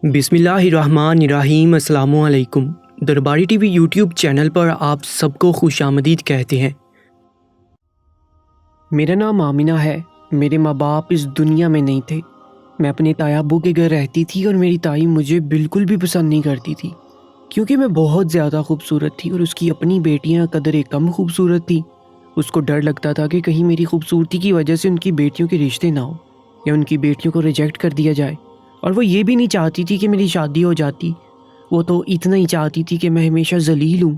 بسم اللہ الرحمن الرحیم۔ السلام علیکم۔ درباری ٹی وی یوٹیوب چینل پر آپ سب کو خوش آمدید کہتے ہیں۔ میرا نام آمنہ ہے۔ میرے ماں باپ اس دنیا میں نہیں تھے۔ میں اپنے تائی ابو کے گھر رہتی تھی اور میری تائی مجھے بالکل بھی پسند نہیں کرتی تھی، کیونکہ میں بہت زیادہ خوبصورت تھی اور اس کی اپنی بیٹیاں قدرے کم خوبصورت تھیں۔ اس کو ڈر لگتا تھا کہ کہیں میری خوبصورتی کی وجہ سے ان کی بیٹیوں کے رشتے نہ ہو یا ان کی بیٹیوں کو ریجیکٹ کر دیا جائے، اور وہ یہ بھی نہیں چاہتی تھی کہ میری شادی ہو جاتی۔ وہ تو اتنا ہی چاہتی تھی کہ میں ہمیشہ ذلیل ہوں،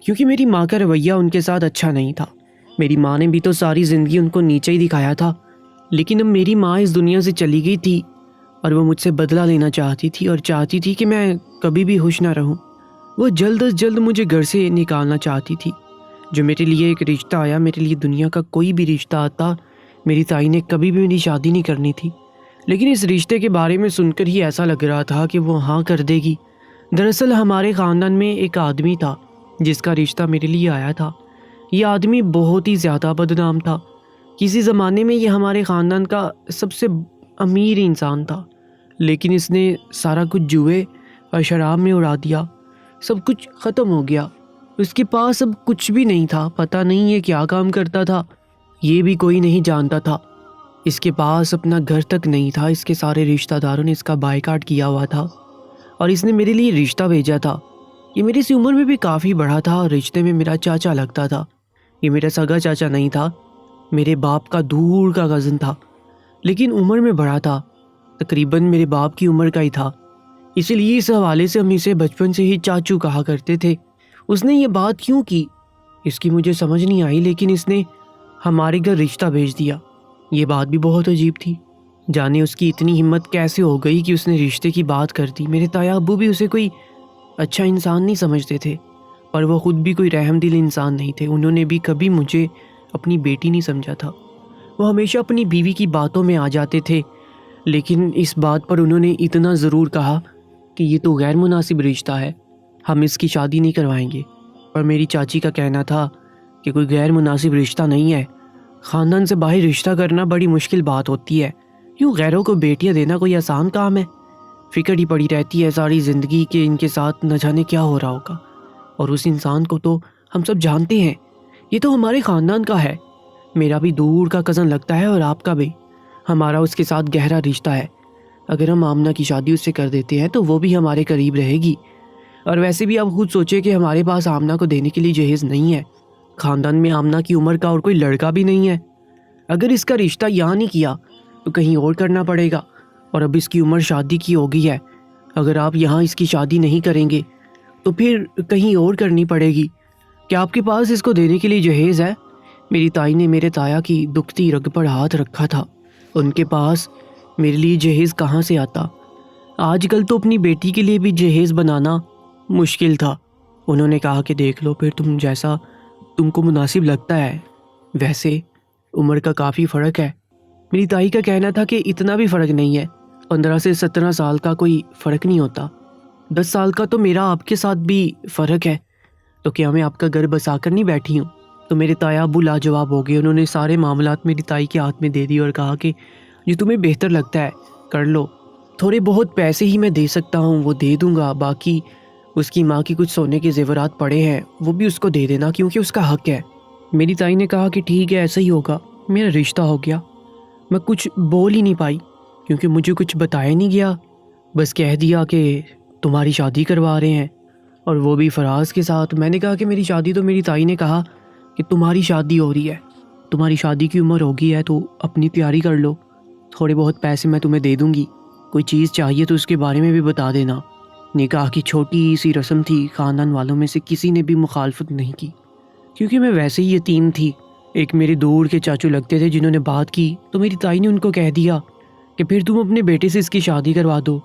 کیونکہ میری ماں کا رویہ ان کے ساتھ اچھا نہیں تھا۔ میری ماں نے بھی تو ساری زندگی ان کو نیچے ہی دکھایا تھا، لیکن اب میری ماں اس دنیا سے چلی گئی تھی اور وہ مجھ سے بدلہ لینا چاہتی تھی اور چاہتی تھی کہ میں کبھی بھی خوش نہ رہوں۔ وہ جلد از جلد مجھے گھر سے نکالنا چاہتی تھی۔ جو میرے لیے ایک رشتہ آیا، میرے لیے دنیا کا کوئی بھی رشتہ آتا، میری تائی نے کبھی بھی میری شادی نہیں کرنی تھی۔ لیکن اس رشتے کے بارے میں سن کر ہی ایسا لگ رہا تھا کہ وہ ہاں کر دے گی۔ دراصل ہمارے خاندان میں ایک آدمی تھا جس کا رشتہ میرے لیے آیا تھا۔ یہ آدمی بہت ہی زیادہ بدنام تھا۔ کسی زمانے میں یہ ہمارے خاندان کا سب سے امیر انسان تھا، لیکن اس نے سارا کچھ جوئے اور شراب میں اڑا دیا۔ سب کچھ ختم ہو گیا۔ اس کے پاس اب کچھ بھی نہیں تھا۔ پتہ نہیں یہ کیا کام کرتا تھا، یہ بھی کوئی نہیں جانتا تھا۔ اس کے پاس اپنا گھر تک نہیں تھا۔ اس کے سارے رشتہ داروں نے اس کا بائیکاٹ کیا ہوا تھا اور اس نے میرے لیے رشتہ بھیجا تھا۔ یہ میری سی عمر میں بھی کافی بڑا تھا اور رشتے میں میرا چاچا لگتا تھا۔ یہ میرا سگا چاچا نہیں تھا، میرے باپ کا دور کا کزن تھا، لیکن عمر میں بڑا تھا، تقریباً میرے باپ کی عمر کا ہی تھا۔ اسی لیے اس حوالے سے ہم اسے بچپن سے ہی چاچو کہا کرتے تھے۔ اس نے یہ بات کیوں کی، اس کی مجھے سمجھ نہیں آئی، لیکن اس نے ہمارے گھر رشتہ بھیج دیا۔ یہ بات بھی بہت عجیب تھی۔ جانے اس کی اتنی ہمت کیسے ہو گئی کہ اس نے رشتے کی بات کر دی۔ میرے تایا ابو بھی اسے کوئی اچھا انسان نہیں سمجھتے تھے، اور وہ خود بھی کوئی رحم دل انسان نہیں تھے۔ انہوں نے بھی کبھی مجھے اپنی بیٹی نہیں سمجھا تھا۔ وہ ہمیشہ اپنی بیوی کی باتوں میں آ جاتے تھے، لیکن اس بات پر انہوں نے اتنا ضرور کہا کہ یہ تو غیر مناسب رشتہ ہے، ہم اس کی شادی نہیں کروائیں گے۔ اور میری چاچی کا کہنا تھا کہ کوئی غیر مناسب رشتہ نہیں ہے، خاندان سے باہر رشتہ کرنا بڑی مشکل بات ہوتی ہے، یوں غیروں کو بیٹیاں دینا کوئی آسان کام ہے؟ فکر ہی پڑی رہتی ہے ساری زندگی کہ ان کے ساتھ نہ جانے کیا ہو رہا ہوگا۔ اور اس انسان کو تو ہم سب جانتے ہیں، یہ تو ہمارے خاندان کا ہے، میرا بھی دور کا کزن لگتا ہے اور آپ کا بھی۔ ہمارا اس کے ساتھ گہرا رشتہ ہے۔ اگر ہم آمنہ کی شادی اس سے کر دیتے ہیں تو وہ بھی ہمارے قریب رہے گی، اور ویسے بھی آپ خود سوچیں کہ ہمارے پاس آمنہ کو دینے کے لیے جہیز نہیں ہے۔ خاندان میں آمنہ کی عمر کا اور کوئی لڑکا بھی نہیں ہے۔ اگر اس کا رشتہ یہاں نہیں کیا تو کہیں اور کرنا پڑے گا، اور اب اس کی عمر شادی کی ہو گئی ہے۔ اگر آپ یہاں اس کی شادی نہیں کریں گے تو پھر کہیں اور کرنی پڑے گی۔ کیا آپ کے پاس اس کو دینے کے لیے جہیز ہے؟ میری تائی نے میرے تایا کی دکھتی رگ پر ہاتھ رکھا تھا۔ ان کے پاس میرے لیے جہیز کہاں سے آتا؟ آج کل تو اپنی بیٹی کے لیے بھی جہیز بنانا مشکل تھا۔ انہوں نے کہا کہ دیکھ لو پھر تم جیسا تم کو مناسب لگتا ہے۔ ویسے عمر کا کافی فرق ہے۔ میری تائی کا کہنا تھا کہ اتنا بھی فرق نہیں ہے، 15 سے 17 سال کا کوئی فرق نہیں ہوتا۔ 10 سال کا تو میرا آپ کے ساتھ بھی فرق ہے، تو کیا میں آپ کا گھر بسا کر نہیں بیٹھی ہوں؟ تو میرے تایا ابو لاجواب ہو گئے۔ انہوں نے سارے معاملات میری تائی کے ہاتھ میں دے دی اور کہا کہ جو تمہیں بہتر لگتا ہے کر لو۔ تھوڑے بہت پیسے ہی میں دے سکتا ہوں وہ دے دوں گا، باقی اس کی ماں کی کچھ سونے کے زیورات پڑے ہیں وہ بھی اس کو دے دینا، کیونکہ اس کا حق ہے۔ میری تائی نے کہا کہ ٹھیک ہے ایسا ہی ہوگا۔ میرا رشتہ ہو گیا۔ میں کچھ بول ہی نہیں پائی کیونکہ مجھے کچھ بتایا نہیں گیا، بس کہہ دیا کہ تمہاری شادی کروا رہے ہیں، اور وہ بھی فراز کے ساتھ۔ میں نے کہا کہ میری شادی تو میری تائی نے کہا کہ تمہاری شادی ہو رہی ہے، تمہاری شادی کی عمر ہو گئی ہے تو اپنی تیاری کر لو، تھوڑے بہت پیسے میں تمہیں دے دوں گی، کوئی چیز چاہیے تو اس کے بارے میں بھی بتا دینا۔ نکاح کی چھوٹی سی رسم تھی، خاندان والوں میں سے کسی نے بھی مخالفت نہیں کی، کیونکہ میں ویسے ہی یتیم تھی۔ ایک میرے دور کے چاچو لگتے تھے جنہوں نے بات کی تو میری تائی نے ان کو کہہ دیا کہ پھر تم اپنے بیٹے سے اس کی شادی کروا دو،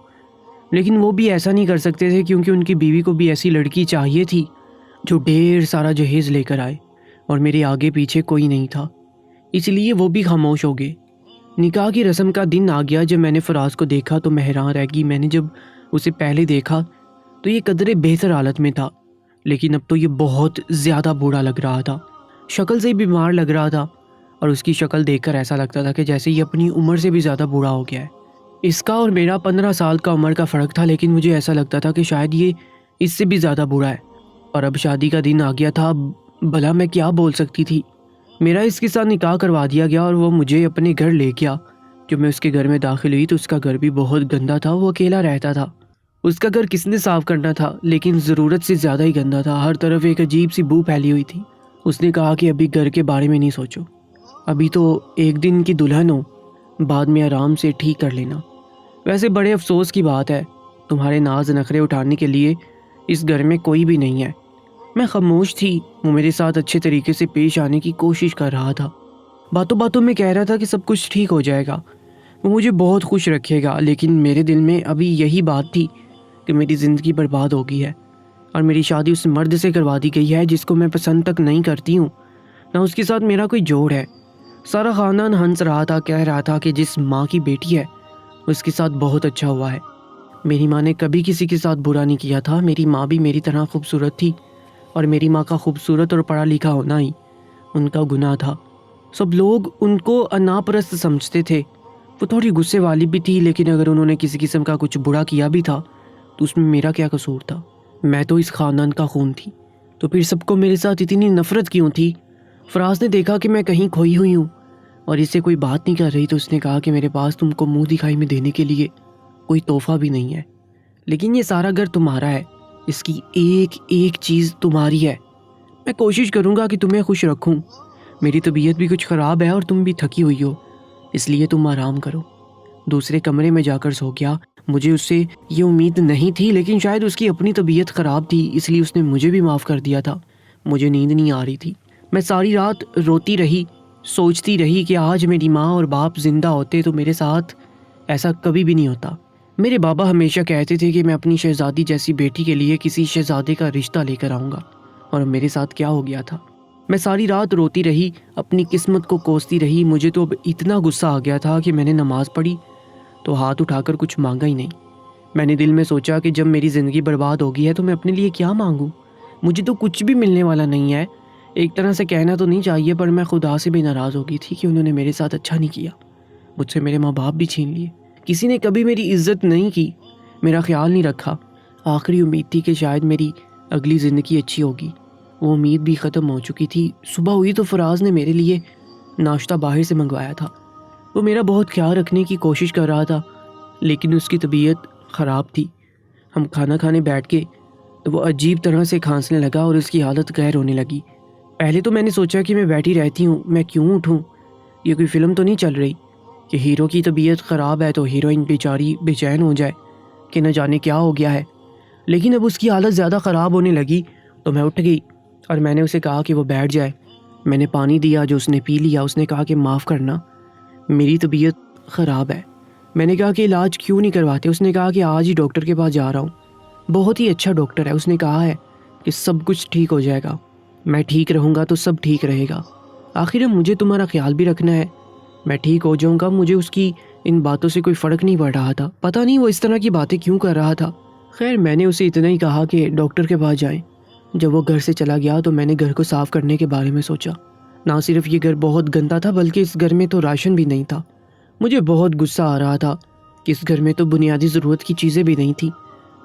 لیکن وہ بھی ایسا نہیں کر سکتے تھے کیونکہ ان کی بیوی کو بھی ایسی لڑکی چاہیے تھی جو ڈھیر سارا جہیز لے کر آئے، اور میرے آگے پیچھے کوئی نہیں تھا، اس لیے وہ بھی خاموش ہو گئے۔ نکاح کی رسم کا دن آ گیا۔ جب میں نے فراز کو دیکھا تو میں حیران رہ گئی۔ میں نے جب اسے پہلے دیکھا تو یہ قدرے بہتر حالت میں تھا، لیکن اب تو یہ بہت زیادہ بوڑھا لگ رہا تھا، شکل سے ہی بیمار لگ رہا تھا، اور اس کی شکل دیکھ کر ایسا لگتا تھا کہ جیسے یہ اپنی عمر سے بھی زیادہ بوڑھا ہو گیا ہے۔ اس کا اور میرا 15 سال کا عمر کا فرق تھا، لیکن مجھے ایسا لگتا تھا کہ شاید یہ اس سے بھی زیادہ برا ہے۔ اور اب شادی کا دن آ گیا تھا، بھلا میں کیا بول سکتی تھی۔ میرا اس کے ساتھ نکاح کروا دیا گیا اور وہ مجھے اپنے گھر لے گیا۔ جب میں اس کے گھر میں داخل ہوئی تو اس کا گھر بھی بہت گندا تھا، وہ اکیلا رہتا تھا۔ اس کا گھر کس نے صاف کرنا تھا، لیکن ضرورت سے زیادہ ہی گندا تھا، ہر طرف ایک عجیب سی بو پھیلی ہوئی تھی۔ اس نے کہا کہ ابھی گھر کے بارے میں نہیں سوچو، ابھی تو ایک دن کی دلہن ہو، بعد میں آرام سے ٹھیک کر لینا۔ ویسے بڑے افسوس کی بات ہے، تمہارے ناز نخرے اٹھانے کے لیے اس گھر میں کوئی بھی نہیں ہے۔ میں خاموش تھی، وہ میرے ساتھ اچھے طریقے سے پیش آنے کی کوشش کر رہا تھا، باتوں باتوں میں کہہ رہا تھا کہ سب کچھ ٹھیک ہو جائے گا، وہ مجھے بہت خوش رکھے گا، لیکن میرے دل میں ابھی یہی بات تھی کہ میری زندگی برباد ہو گئی ہے اور میری شادی اس مرد سے کروا دی گئی ہے جس کو میں پسند تک نہیں کرتی ہوں، نہ اس کے ساتھ میرا کوئی جوڑ ہے۔ سارا خاندان ہنس رہا تھا، کہہ رہا تھا کہ جس ماں کی بیٹی ہے اس کے ساتھ بہت اچھا ہوا ہے۔ میری ماں نے کبھی کسی کے ساتھ برا نہیں کیا تھا، میری ماں بھی میری طرح خوبصورت تھی، اور میری ماں کا خوبصورت اور پڑھا لکھا ہونا ہی ان کا گناہ تھا۔ سب لوگ ان کو ناپرست سمجھتے تھے۔ وہ تھوڑی غصے والی بھی تھی، لیکن اگر انہوں نے کسی قسم کا کچھ برا کیا بھی تھا تو اس میں میرا کیا قصور تھا؟ میں تو اس خاندان کا خون تھی، تو پھر سب کو میرے ساتھ اتنی نفرت کیوں تھی؟ فراز نے دیکھا کہ میں کہیں کھوئی ہوئی ہوں اور اس سے کوئی بات نہیں کر رہی، تو اس نے کہا کہ میرے پاس تم کو منہ دکھائی میں دینے کے لیے کوئی تحفہ بھی نہیں ہے، لیکن یہ سارا گھر تمہارا ہے، اس کی ایک ایک چیز تمہاری ہے۔ میں کوشش کروں گا کہ تمہیں خوش رکھوں، میری طبیعت بھی کچھ خراب ہے اور تم بھی تھکی ہوئی ہو، اس لیے تم آرام کرو۔ دوسرے کمرے میں جا کر سو گیا۔ مجھے اس سے یہ امید نہیں تھی، لیکن شاید اس کی اپنی طبیعت خراب تھی، اس لیے اس نے مجھے بھی معاف کر دیا تھا۔ مجھے نیند نہیں آ رہی تھی، میں ساری رات روتی رہی، سوچتی رہی کہ آج میری ماں اور باپ زندہ ہوتے تو میرے ساتھ ایسا کبھی بھی نہیں ہوتا۔ میرے بابا ہمیشہ کہتے تھے کہ میں اپنی شہزادی جیسی بیٹی کے لیے کسی شہزادے کا رشتہ لے کر آؤں گا، اور میرے ساتھ کیا ہو گیا تھا؟ میں ساری رات روتی رہی، اپنی قسمت کو کوستی رہی۔ مجھے تو اب اتنا غصہ آ گیا تھا کہ میں نے نماز پڑھی تو ہاتھ اٹھا کر کچھ مانگا ہی نہیں۔ میں نے دل میں سوچا کہ جب میری زندگی برباد ہو گئی ہے تو میں اپنے لیے کیا مانگوں؟ مجھے تو کچھ بھی ملنے والا نہیں ہے۔ ایک طرح سے کہنا تو نہیں چاہیے، پر میں خدا سے بھی ناراض ہو گئی تھی کہ انہوں نے میرے ساتھ اچھا نہیں کیا، مجھ سے میرے ماں باپ بھی چھین لیے۔ کسی نے کبھی میری عزت نہیں کی، میرا خیال نہیں رکھا۔ آخری امید تھی کہ شاید میری اگلی زندگی اچھی ہوگی، وہ امید بھی ختم ہو چکی تھی۔ صبح ہوئی تو فراز نے میرے لیے ناشتہ باہر سے منگوایا تھا۔ وہ میرا بہت خیال رکھنے کی کوشش کر رہا تھا، لیکن اس کی طبیعت خراب تھی۔ ہم کھانا کھانے بیٹھ کے تو وہ عجیب طرح سے کھانسنے لگا اور اس کی حالت غیر ہونے لگی۔ پہلے تو میں نے سوچا کہ میں بیٹھی رہتی ہوں، میں کیوں اٹھوں؟ یہ کوئی فلم تو نہیں چل رہی کہ ہیرو کی طبیعت خراب ہے تو ہیروئن بیچاری بے چین ہو جائے کہ نہ جانے کیا ہو گیا ہے۔ لیکن اب اس کی حالت زیادہ خراب ہونے لگی تو میں اٹھ گئی اور میں نے اسے کہا کہ وہ بیٹھ جائے۔ میں نے پانی دیا جو اس نے پی لیا۔ اس نے کہا کہ معاف کرنا، میری طبیعت خراب ہے۔ میں نے کہا کہ علاج کیوں نہیں کرواتے؟ اس نے کہا کہ آج ہی ڈاکٹر کے پاس جا رہا ہوں، بہت ہی اچھا ڈاکٹر ہے، اس نے کہا ہے کہ سب کچھ ٹھیک ہو جائے گا، میں ٹھیک رہوں گا تو سب ٹھیک رہے گا۔ آخر مجھے تمہارا خیال بھی رکھنا ہے، میں ٹھیک ہو جاؤں گا۔ مجھے اس کی ان باتوں سے کوئی فرق نہیں پڑ رہا تھا، پتہ نہیں وہ اس طرح کی باتیں کیوں کر رہا تھا۔ خیر میں نے اسے اتنا ہی کہا کہ ڈاکٹر کے پاس جائیں۔ جب وہ گھر سے چلا گیا تو میں نے گھر کو صاف کرنے کے بارے میں سوچا۔ نہ صرف یہ گھر بہت گندا تھا بلکہ اس گھر میں تو راشن بھی نہیں تھا۔ مجھے بہت غصہ آ رہا تھا کہ اس گھر میں تو بنیادی ضرورت کی چیزیں بھی نہیں تھیں۔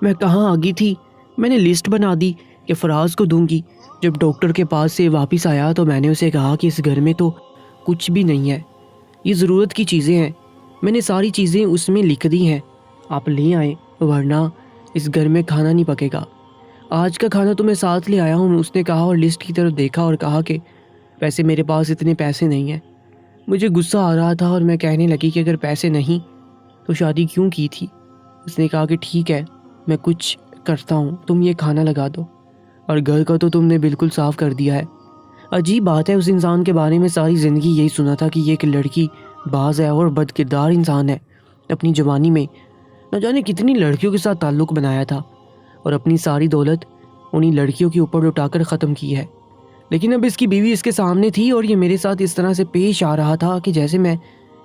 میں کہاں آگئی تھی؟ میں نے لسٹ بنا دی کہ فراز کو دوں گی۔ جب ڈاکٹر کے پاس سے واپس آیا تو میں نے اسے کہا کہ اس گھر میں تو کچھ بھی نہیں ہے، یہ ضرورت کی چیزیں ہیں، میں نے ساری چیزیں اس میں لکھ دی ہیں، آپ لے آئیں ورنہ اس گھر میں کھانا نہیں پکے گا۔ آج کا کھانا تو میں ساتھ لے آیا ہوں، اس نے کہا اور لسٹ کی طرف دیکھا اور کہا کہ ویسے میرے پاس اتنے پیسے نہیں ہیں۔ مجھے غصہ آ رہا تھا اور میں کہنے لگی کہ اگر پیسے نہیں تو شادی کیوں کی تھی؟ اس نے کہا کہ ٹھیک ہے میں کچھ کرتا ہوں، تم یہ کھانا لگا دو، اور گھر کا تو تم نے بالکل صاف کر دیا ہے۔ عجیب بات ہے، اس انسان کے بارے میں ساری زندگی یہی سنا تھا کہ یہ ایک لڑکی باز ہے اور بد کردار انسان ہے۔ اپنی جوانی میں نہ جانے کتنی لڑکیوں کے ساتھ تعلق بنایا تھا اور اپنی ساری دولت انہی لڑکیوں کے اوپر لٹا کر ختم کی ہے، لیکن اب اس کی بیوی اس کے سامنے تھی اور یہ میرے ساتھ اس طرح سے پیش آ رہا تھا کہ جیسے میں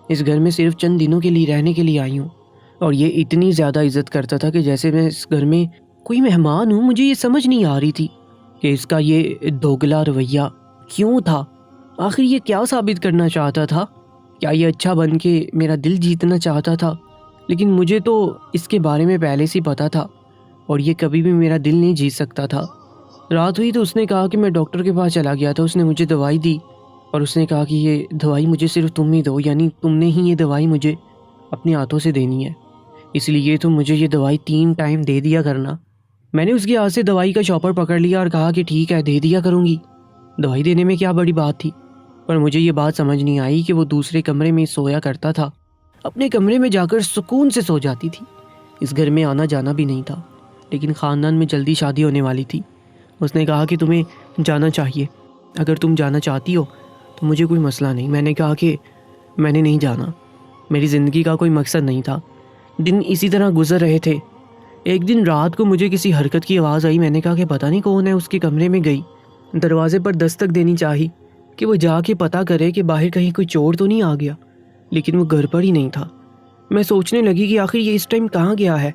اس گھر میں صرف چند دنوں کے لیے رہنے کے لیے آئی ہوں، اور یہ اتنی زیادہ عزت کرتا تھا کہ جیسے میں اس گھر میں کوئی مہمان ہوں۔ مجھے یہ سمجھ نہیں آ رہی تھی کہ اس کا یہ دوگلا رویہ کیوں تھا، آخر یہ کیا ثابت کرنا چاہتا تھا؟ کیا یہ اچھا بن کے میرا دل جیتنا چاہتا تھا؟ لیکن مجھے تو اس کے بارے میں پہلے سے پتہ تھا اور یہ کبھی بھی میرا دل نہیں جیت سکتا تھا۔ رات ہوئی تو اس نے کہا کہ میں ڈاکٹر کے پاس چلا گیا تھا، اس نے مجھے دوائی دی اور اس نے کہا کہ یہ دوائی مجھے صرف تم ہی دو، یعنی تم نے ہی یہ دوائی مجھے اپنے ہاتھوں سے دینی ہے، اس لیے تم مجھے یہ دوائی 3 ٹائم دے دیا کرنا۔ میں نے اس کے ہاتھ سے دوائی کا شاپر پکڑ لیا اور کہا کہ ٹھیک ہے، دے دیا کروں گی، دوائی دینے میں کیا بڑی بات تھی۔ پر مجھے یہ بات سمجھ نہیں آئی کہ وہ دوسرے کمرے میں سویا کرتا تھا، اپنے کمرے میں جا کر سکون سے سو جاتی تھی، اس گھر میں آنا جانا بھی نہیں تھا، لیکن خاندان میں جلدی شادی ہونے والی تھی۔ اس نے کہا کہ تمہیں جانا چاہیے، اگر تم جانا چاہتی ہو تو مجھے کوئی مسئلہ نہیں۔ میں نے کہا کہ میں نے نہیں جانا، میری زندگی کا کوئی مقصد نہیں تھا۔ دن اسی طرح گزر رہے تھے۔ ایک دن رات کو مجھے کسی حرکت کی آواز آئی، میں نے کہا کہ پتہ نہیں کون ہے، اس کے کمرے میں گئی، دروازے پر دستک دینی چاہی کہ وہ جا کے پتہ کرے کہ باہر کہیں کوئی چور تو نہیں آ گیا، لیکن وہ گھر پر ہی نہیں تھا۔ میں سوچنے لگی کہ آخر یہ اس ٹائم کہاں گیا ہے،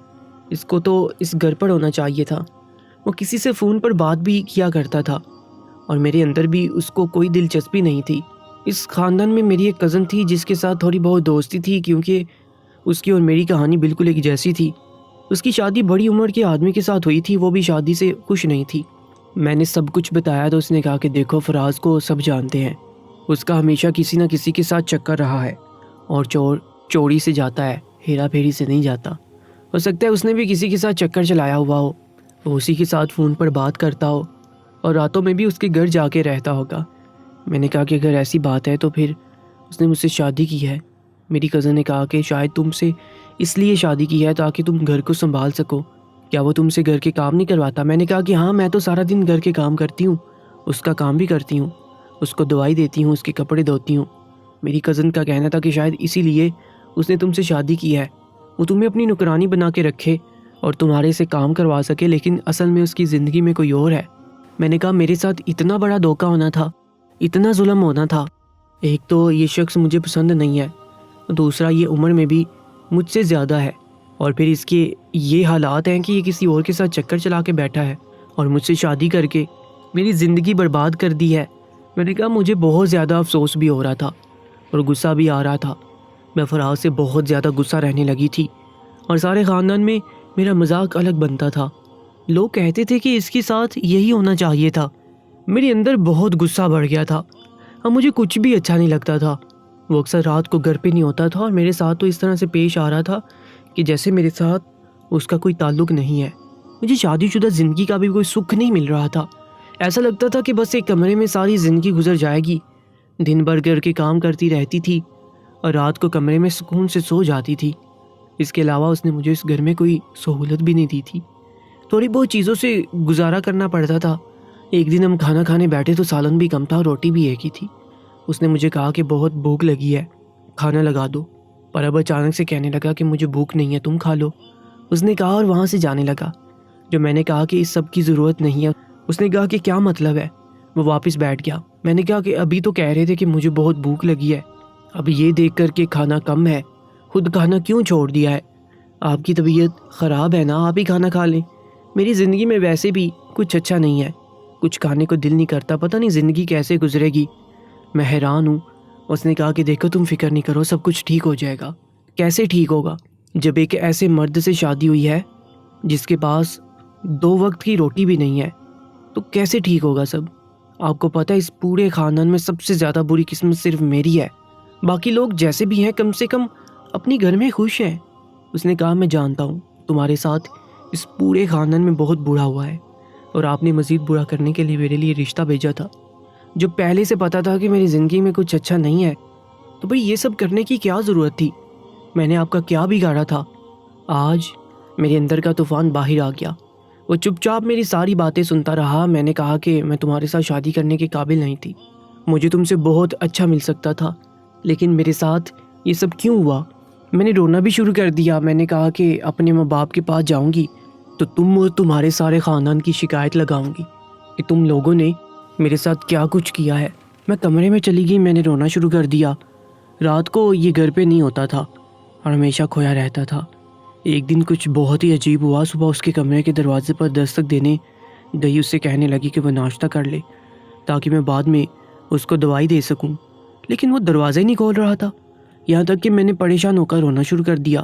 اس کو تو اس گھر پر ہونا چاہیے تھا۔ وہ کسی سے فون پر بات بھی کیا کرتا تھا اور میرے اندر بھی اس کو کوئی دلچسپی نہیں تھی۔ اس خاندان میں میری ایک کزن تھی جس کے ساتھ تھوڑی بہت دوستی تھی، کیونکہ اس کی اور میری کہانی بالکل ایک جیسی تھی۔ اس کی شادی بڑی عمر کے آدمی کے ساتھ ہوئی تھی، وہ بھی شادی سے خوش نہیں تھی۔ میں نے سب کچھ بتایا تو اس نے کہا کہ دیکھو فراز کو سب جانتے ہیں، اس کا ہمیشہ کسی نہ کسی کے ساتھ چکر رہا ہے اور چور چوری سے جاتا ہے، ہیرا پھیری سے نہیں جاتا۔ ہو سکتا ہے اس نے بھی کسی کے ساتھ چکر چلایا ہوا ہو، وہ اسی کے ساتھ فون پر بات کرتا ہو اور راتوں میں بھی اس کے گھر جا کے رہتا ہوگا۔ میں نے کہا کہ اگر ایسی بات ہے تو پھر اس نے مجھ سے شادی کی ہے۔ میری کزن نے کہا کہ شاید تم سے اس لیے شادی کی ہے تاکہ تم گھر کو سنبھال سکو، کیا وہ تم سے گھر کے کام نہیں کرواتا؟ میں نے کہا کہ ہاں، میں تو سارا دن گھر کے کام کرتی ہوں، اس کا کام بھی کرتی ہوں، اس کو دوائی دیتی ہوں، اس کے کپڑے دھوتی ہوں۔ میری کزن کا کہنا تھا کہ شاید اسی لیے اس نے تم سے شادی کی ہے، وہ تمہیں اپنی نوکرانی بنا کے رکھے اور تمہارے سے کام کروا سکے، لیکن اصل میں اس کی زندگی میں کوئی اور ہے۔ میں نے کہا میرے ساتھ اتنا بڑا دھوکہ ہونا تھا، اتنا ظلم ہونا تھا۔ ایک تو یہ شخص مجھے پسند نہیں ہے، دوسرا یہ عمر میں بھی مجھ سے زیادہ ہے، اور پھر اس کے یہ حالات ہیں کہ یہ کسی اور کے ساتھ چکر چلا کے بیٹھا ہے اور مجھ سے شادی کر کے میری زندگی برباد کر دی ہے۔ میں نے کہا مجھے بہت زیادہ افسوس بھی ہو رہا تھا اور غصہ بھی آ رہا تھا۔ میں فراز سے بہت زیادہ غصہ رہنے لگی تھی اور سارے خاندان میں میرا مذاق الگ بنتا تھا۔ لوگ کہتے تھے کہ اس کے ساتھ یہی ہونا چاہیے تھا۔ میرے اندر بہت غصہ بڑھ گیا تھا اور مجھے کچھ بھی اچھا نہیں لگتا تھا۔ وہ اکثر رات کو گھر پہ نہیں ہوتا تھا اور میرے ساتھ تو اس طرح سے پیش آ رہا تھا کہ جیسے میرے ساتھ اس کا کوئی تعلق نہیں ہے۔ مجھے شادی شدہ زندگی کا بھی کوئی سکھ نہیں مل رہا تھا۔ ایسا لگتا تھا کہ بس ایک کمرے میں ساری زندگی گزر جائے گی، دن بھر گھر کے کام کرتی رہتی تھی اور رات کو کمرے میں سکون سے سو جاتی تھی۔ اس کے علاوہ اس نے مجھے اس گھر میں کوئی سہولت بھی نہیں دی تھی، تھوڑی بہت چیزوں سے گزارا کرنا پڑتا تھا۔ ایک دن ہم کھانا کھانے بیٹھے تو سالن بھی کم تھا اور روٹی بھی ایک ہی تھی۔ اس نے مجھے کہا کہ بہت بھوک لگی ہے، کھانا لگا دو، پر اب اچانک سے کہنے لگا کہ مجھے بھوک نہیں ہے، تم کھا لو۔ اس نے کہا اور وہاں سے جانے لگا۔ جو میں نے کہا کہ اس سب کی ضرورت نہیں ہے، اس نے کہا کہ کیا مطلب ہے؟ وہ واپس بیٹھ گیا۔ میں نے کہا کہ ابھی تو کہہ رہے تھے کہ مجھے بہت بھوک لگی ہے، اب یہ دیکھ کر کہ کھانا کم ہے، خود کھانا کیوں چھوڑ دیا ہے؟ آپ کی طبیعت خراب ہے نا، آپ ہی کھانا کھا لیں۔ میری زندگی میں ویسے بھی کچھ اچھا نہیں ہے، کچھ کھانے کو دل نہیں کرتا، پتہ نہیں زندگی کیسے گزرے گی، میں حیران ہوں۔ اس نے کہا کہ دیکھو تم فکر نہیں کرو، سب کچھ ٹھیک ہو جائے گا۔ کیسے ٹھیک ہوگا جب ایک ایسے مرد سے شادی ہوئی ہے جس کے پاس 2 وقت کی روٹی بھی نہیں ہے، تو کیسے ٹھیک ہوگا سب؟ آپ کو پتہ ہے اس پورے خاندان میں سب سے زیادہ بری قسمت صرف میری ہے، باقی لوگ جیسے بھی ہیں کم سے کم اپنی گھر میں خوش ہیں۔ اس نے کہا میں جانتا ہوں تمہارے ساتھ اس پورے خاندان میں بہت برا ہوا ہے اور آپ نے مزید برا کرنے کے لیے میرے لیے رشتہ بھیجا تھا، جو پہلے سے پتا تھا کہ میری زندگی میں کچھ اچھا نہیں ہے، تو بھئی یہ سب کرنے کی کیا ضرورت تھی؟ میں نے آپ کا کیا بگاڑا تھا؟ آج میرے اندر کا طوفان باہر آ گیا۔ وہ چپ چاپ میری ساری باتیں سنتا رہا۔ میں نے کہا کہ میں تمہارے ساتھ شادی کرنے کے قابل نہیں تھی، مجھے تم سے بہت اچھا مل سکتا تھا، لیکن میرے ساتھ یہ سب کیوں ہوا؟ میں نے رونا بھی شروع کر دیا۔ میں نے کہا کہ اپنے ماں باپ کے پاس جاؤں گی تو تم اور تمہارے سارے خاندان کی شکایت لگاؤں گی کہ تم لوگوں نے میرے ساتھ کیا کچھ کیا ہے۔ میں کمرے میں چلی گئی، میں نے رونا شروع کر دیا۔ رات کو یہ گھر پہ نہیں ہوتا تھا اور ہمیشہ کھویا رہتا تھا۔ ایک دن کچھ بہت ہی عجیب ہوا۔ صبح اس کے کمرے کے دروازے پر دستک دینے گئی، اس سے کہنے لگی کہ وہ ناشتہ کر لے تاکہ میں بعد میں اس کو دوائی دے سکوں، لیکن وہ دروازہ ہی نہیں کھول رہا تھا، یہاں تک کہ میں نے پریشان ہو کر رونا شروع کر دیا